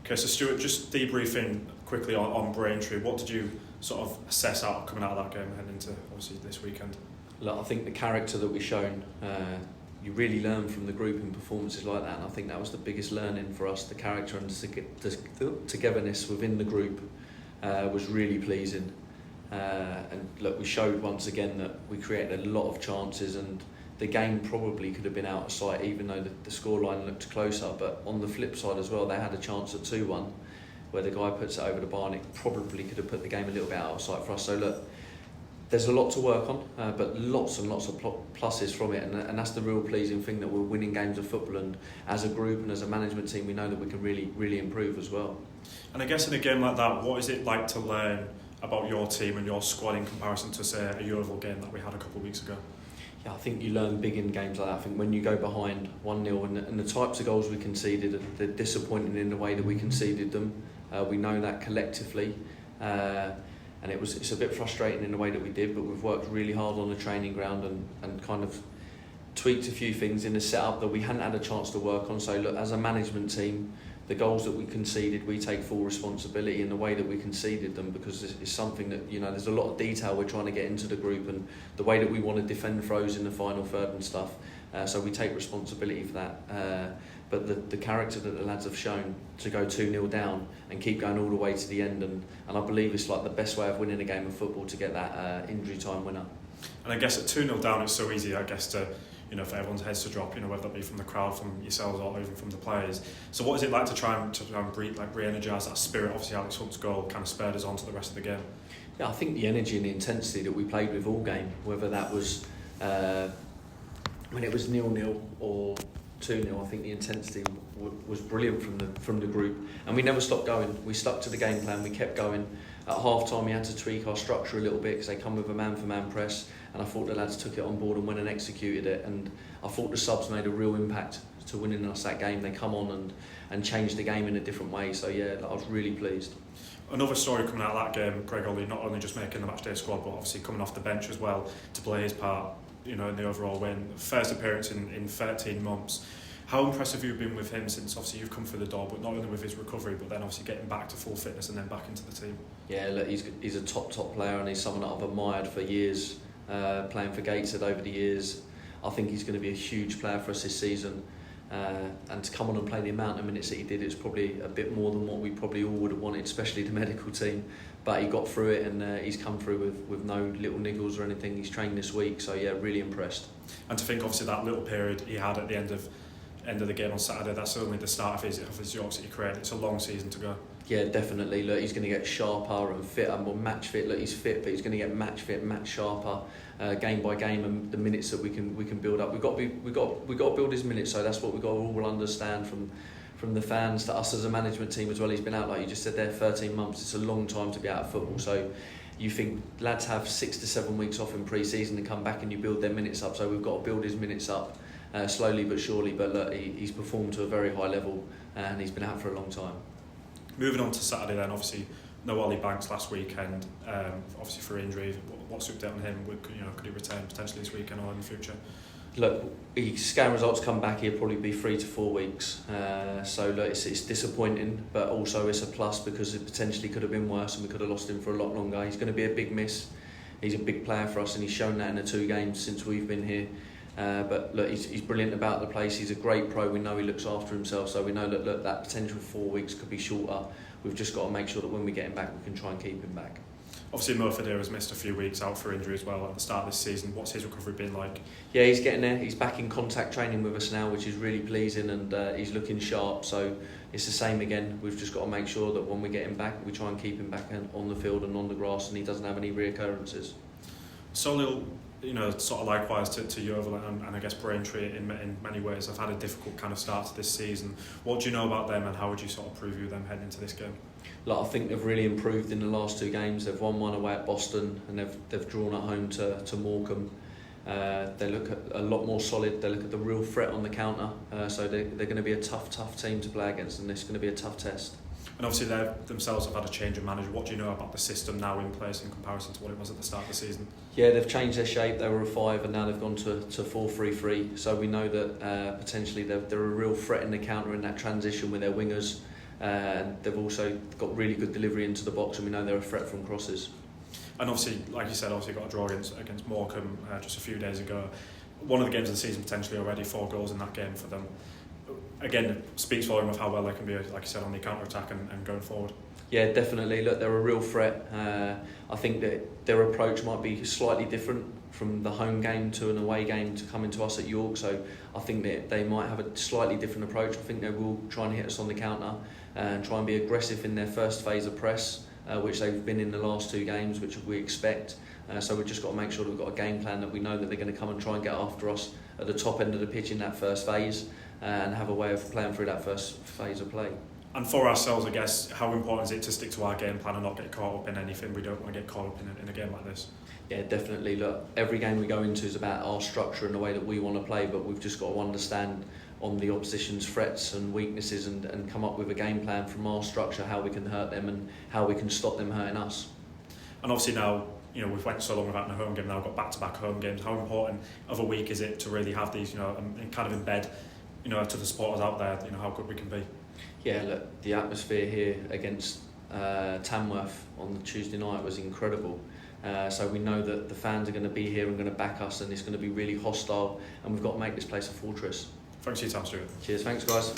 Okay, so Stuart, just debriefing quickly on Braintree, what did you sort of assess coming out of that game heading into obviously this weekend? Look, I think the character that we've shown, you really learn from the group in performances like that, and I think that was the biggest learning for us. The character and the togetherness within the group was really pleasing. And look, we showed once again that we created a lot of chances, and the game probably could have been out of sight even though the scoreline looked closer. But on the flip side as well, they had a chance at 2-1 where the guy puts it over the bar, and it probably could have put the game a little bit out of sight for us. So look, there's a lot to work on, but lots and lots of pluses from it, and that's the real pleasing thing, that we're winning games of football, and as a group and as a management team we know that we can really improve as well. And I guess in a game like that, what is it like to learn about your team and your squad in comparison to, say, a Yeovil game that we had a couple of weeks ago? Yeah, I think you learn big in games like that. I think when you go behind 1-0 and the types of goals we conceded, they're disappointing in the way that we conceded them. We know that collectively, and it's a bit frustrating in the way that we did, but we've worked really hard on the training ground and kind of tweaked a few things in the setup that we hadn't had a chance to work on. So look, as a management team, the goals that we conceded, we take full responsibility in the way that we conceded them, because it's something that, you know, there's a lot of detail we're trying to get into the group, and the way that we want to defend throws in the final third and stuff. So we take responsibility for that. But the character that the lads have shown to go 2-0 down and keep going all the way to the end, and I believe it's like the best way of winning a game of football, to get that injury time winner. And I guess at 2-0 down, it's so easy, I guess, to, you know, for everyone's heads to drop, you know, whether that be from the crowd, from yourselves, or even from the players. So what is it like to try and re-energise that spirit? Obviously Alex Hunt's goal kind of spurred us on to the rest of the game. Yeah, I think the energy and the intensity that we played with all game, whether that was when it was 0-0 or 2-0, I think the intensity was brilliant from the group, and we never stopped going. We stuck to the game plan, we kept going. At half time we had to tweak our structure a little bit, because they come with a man-for-man press, and I thought the lads took it on board and went and executed it, and I thought the subs made a real impact to winning us that game. They come on and changed the game in a different way, so yeah, I was really pleased. Another story coming out of that game, Greg Ollie not only just making the matchday squad, but obviously coming off the bench as well to play his part, you know, in the overall win. First appearance in 13 months. How impressive have you been with him since obviously you've come through the door, but not only with his recovery, but then obviously getting back to full fitness and then back into the team? Yeah, look, he's a top player, and he's someone that I've admired for years, playing for Gateshead over the years. I think he's going to be a huge player for us this season, and to come on and play the amount of minutes that he did, it's probably a bit more than what we probably all would have wanted, especially the medical team. But he got through it, and he's come through with no little niggles or anything. He's trained this week, so yeah, really impressed. And to think obviously that little period he had at the end of the game on Saturday, that's only the start of his Yorks that he created. It's a long season to go. Yeah, definitely. Look, he's going to get sharper and fitter, more match fit. Look, he's fit, but he's going to get match fit, match sharper, game by game, and the minutes that we can build up. We got to build his minutes. So that's what we got to all understand from the fans to us as a management team as well. He's been out, like you just said there, 13 months. It's a long time to be out of football. So you think lads have 6 to 7 weeks off in pre-season and come back and you build their minutes up. So we've got to build his minutes up. Slowly but surely, but look, he's performed to a very high level, and he's been out for a long time. Moving on to Saturday then, obviously no Ollie Banks last weekend, obviously for injury. What's the update on him? Could he return potentially this weekend or in the future? Look, scan results come back, he'll probably be 3 to 4 weeks. So look, it's disappointing, but also it's a plus, because it potentially could have been worse and we could have lost him for a lot longer. He's going to be a big miss. He's a big player for us, and he's shown that in the 2 games since we've been here. But look, he's brilliant about the place. He's a great pro. We know he looks after himself, so we know that that potential 4 weeks could be shorter. We've just got to make sure that when we get him back, we can try and keep him back. Obviously, Mo Federa has missed a few weeks out for injury as well at the start of this season. What's his recovery been like? Yeah, he's getting there. He's back in contact training with us now, which is really pleasing, and he's looking sharp. So it's the same again. We've just got to make sure that when we get him back, we try and keep him back on the field and on the grass, and he doesn't have any reoccurrences. Solihull, you know, sort of likewise to Yeovil and I guess Braintree in many ways have had a difficult kind of start to this season. What do you know about them, and how would you sort of preview them heading into this game? Look, I think they've really improved in the last 2 games. They've won one away at Boston, and they've drawn at home to Morecambe. They look a lot more solid. They look at the real threat on the counter. So they're going to be a tough team to play against, and it's going to be a tough test. And obviously they themselves have had a change of manager. What do you know about the system now in place in comparison to what it was at the start of the season? Yeah, they've changed their shape. They were a 5 and now they've gone to 4-3-3. So we know that potentially they're a real threat in the counter in that transition with their wingers. And they've also got really good delivery into the box, and we know they're a threat from crosses. And obviously, like you said, got a draw against Morecambe just a few days ago. One of the games of the season potentially already, 4 goals in that game for them. Again, it speaks volume of how well they can be, like you said, on the counter-attack and going forward. Yeah, definitely. Look, they're a real threat. I think that their approach might be slightly different from the home game to an away game to coming to us at York. So I think that they might have a slightly different approach. I think they will try and hit us on the counter and try and be aggressive in their first phase of press, which they've been in the last 2 games, which we expect. So we've just got to make sure that we've got a game plan that we know that they're going to come and try and get after us at the top end of the pitch in that first phase and have a way of playing through that first phase of play. And for ourselves, I guess, how important is it to stick to our game plan and not get caught up in anything? We don't want to get caught up in a game like this. Yeah, definitely. Look, every game we go into is about our structure and the way that we want to play, but we've just got to understand on the opposition's threats and weaknesses and come up with a game plan from our structure, how we can hurt them and how we can stop them hurting us. And obviously now, we've went so long without a home game, now we've got back-to-back home games. How important of a week is it to really have these, and kind of embed, to the supporters out there, how good we can be? Yeah, look, the atmosphere here against Tamworth on the Tuesday night was incredible. So we know that the fans are going to be here and going to back us, and it's going to be really hostile, and we've got to make this place a fortress. Thanks for your time, Stuart. Cheers, thanks guys.